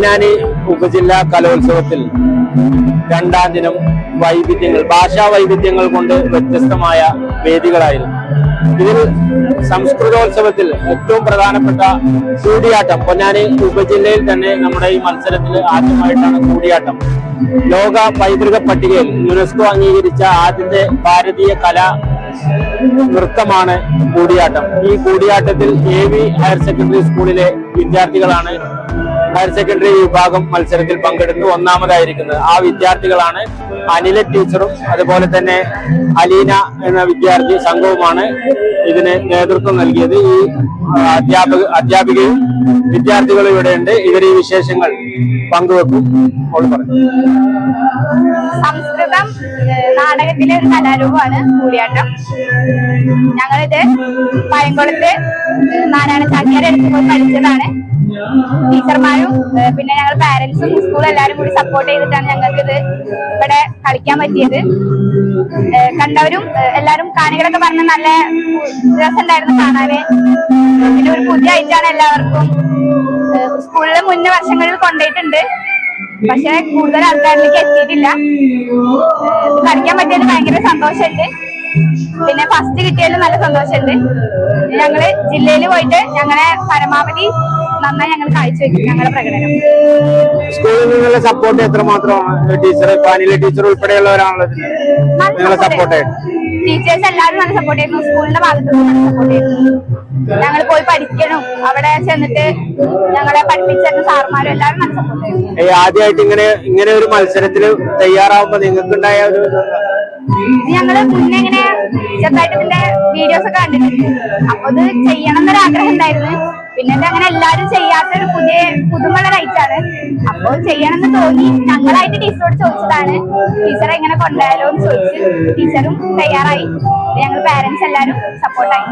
പൊന്നാനി ഉപജില്ലാ കലോത്സവത്തിൽ രണ്ടാം ദിനം ഭാഷാ വൈവിധ്യങ്ങൾ കൊണ്ട് വ്യത്യസ്തമായ വേദികളായിരുന്നു. ഇതിൽ സംസ്കൃതോത്സവത്തിൽ ഏറ്റവും പ്രധാനപ്പെട്ട കൂടിയാട്ടം, പൊന്നാനി ഉപജില്ലയിൽ തന്നെ നമ്മുടെ ഈ മത്സരത്തിൽ ആദ്യമായിട്ടാണ് കൂടിയാട്ടം. ലോക പൈതൃക പട്ടികയിൽ യുനെസ്കോ അംഗീകരിച്ച ആദ്യത്തെ ഭാരതീയ കലാ നൃത്തമാണ് കൂടിയാട്ടം. ഈ കൂടിയാട്ടത്തിൽ AV ഹയർ സെക്കൻഡറി സ്കൂളിലെ വിദ്യാർത്ഥികളാണ് ഹയർ സെക്കൻഡറി വിഭാഗം മത്സരത്തിൽ പങ്കെടുത്ത് ഒന്നാമതായിരിക്കുന്നത്. ആ വിദ്യാർത്ഥികളാണ് അനില ടീച്ചറും അതുപോലെ തന്നെ അലീന എന്ന വിദ്യാർത്ഥി സംഘവുമാണ് ഇതിന് നേതൃത്വം നൽകിയത്. ഈ അധ്യാപികയും വിദ്യാർത്ഥികളും ഇവിടെയുണ്ട്. ഇവർ ഈ വിശേഷങ്ങൾ പങ്കുവെക്കും. സംസ്കൃതം നാടകത്തിലെ ഒരു കലാരൂപമാണ് കൂടിയാട്ടം. ഞങ്ങളിത് പയങ്കുളത്ത് നാരായണ ചാക്യാരുടെ അടുത്ത് പോയി പഠിച്ചതാണ്. ടീച്ചർമാരും പിന്നെ ഞങ്ങൾ പാരന്റ്സും സ്കൂൾ എല്ലാവരും കൂടി സപ്പോർട്ട് ചെയ്തിട്ടാണ് ഞങ്ങൾക്കിത് ഇവിടെ കളിക്കാൻ പറ്റിയത്. കണ്ടവരും എല്ലാവരും കാണികളൊക്കെ പറഞ്ഞ് നല്ല രസമുണ്ടായിരുന്നു കാണാന്. പിന്നെ ഒരു പുതിയ ആയിട്ടാണ് എല്ലാവർക്കും. സ്കൂളിൽ മുന്നേ വർഷങ്ങളിൽ കൊണ്ടുപോയിട്ടുണ്ട്, പക്ഷെ കൂടുതൽ ആൾക്കാരിലേക്ക് എത്തിയിട്ടില്ല. കളിക്കാൻ പറ്റിയതിൽ ഭയങ്കര സന്തോഷമുണ്ട്. പിന്നെ ഫസ്റ്റ് കിട്ടിയതിൽ നല്ല സന്തോഷമുണ്ട്. ഞങ്ങള് ജില്ലയിൽ പോയിട്ട് ഞങ്ങളെ പരമാവധി നന്നായി ഞങ്ങൾ കാഴ്ചവെക്കും ഞങ്ങളുടെ പ്രകടനം. സ്കൂളിൽ നിന്നുള്ള സപ്പോർട്ട് എത്രമാത്രമാണ്? ടീച്ചർ, പാനിലെ ടീച്ചർ ഉൾപ്പെടെയുള്ളവരാണല്ലോ സപ്പോർട്ട്. ടീച്ചേഴ്സ് എല്ലാവരും നല്ല സപ്പോർട്ട് ചെയ്യുന്നു. സ്കൂളിന്റെ ഭാഗത്തുനിന്ന് നല്ല സപ്പോർട്ട് ചെയ്യുന്നു. ഞങ്ങൾ പോയി പഠിക്കണം, അവിടെ ചെന്നിട്ട് ഞങ്ങളെ പഠിപ്പിച്ചിരുന്ന സാർമാരും എല്ലാവരും നല്ല സപ്പോർട്ട് ചെയ്യുന്നു. ആദ്യമായിട്ട് ഇങ്ങനെ ഒരു മത്സരത്തിൽ തയ്യാറാവുമ്പോ നിങ്ങൾക്കുണ്ടായ ഒരു ഞങ്ങള് മുന്നേ ഇങ്ങനെ ചെറുതായിട്ട് ഇതിന്റെ വീഡിയോസ് ഒക്കെ കണ്ടിട്ടുണ്ട്. അപ്പൊ ഇത് ചെയ്യണം എന്നൊരു ആഗ്രഹം ഉണ്ടായിരുന്നു. പിന്നെ അങ്ങനെ എല്ലാരും ചെയ്യാത്തൊരു പുതുമുള്ള റൈറ്റാണ്. അപ്പൊ ചെയ്യണമെന്ന് തോന്നി. ഞങ്ങളായിട്ട് ടീച്ചറോട് ചോദിച്ചതാണ്, ടീച്ചറെ ഇങ്ങനെ കൊണ്ടുപോയാലോ എന്ന് ചോദിച്ചു. ടീച്ചറും തയ്യാറായി. ഞങ്ങൾ പാരന്റ്സ് എല്ലാരും സപ്പോർട്ടായി.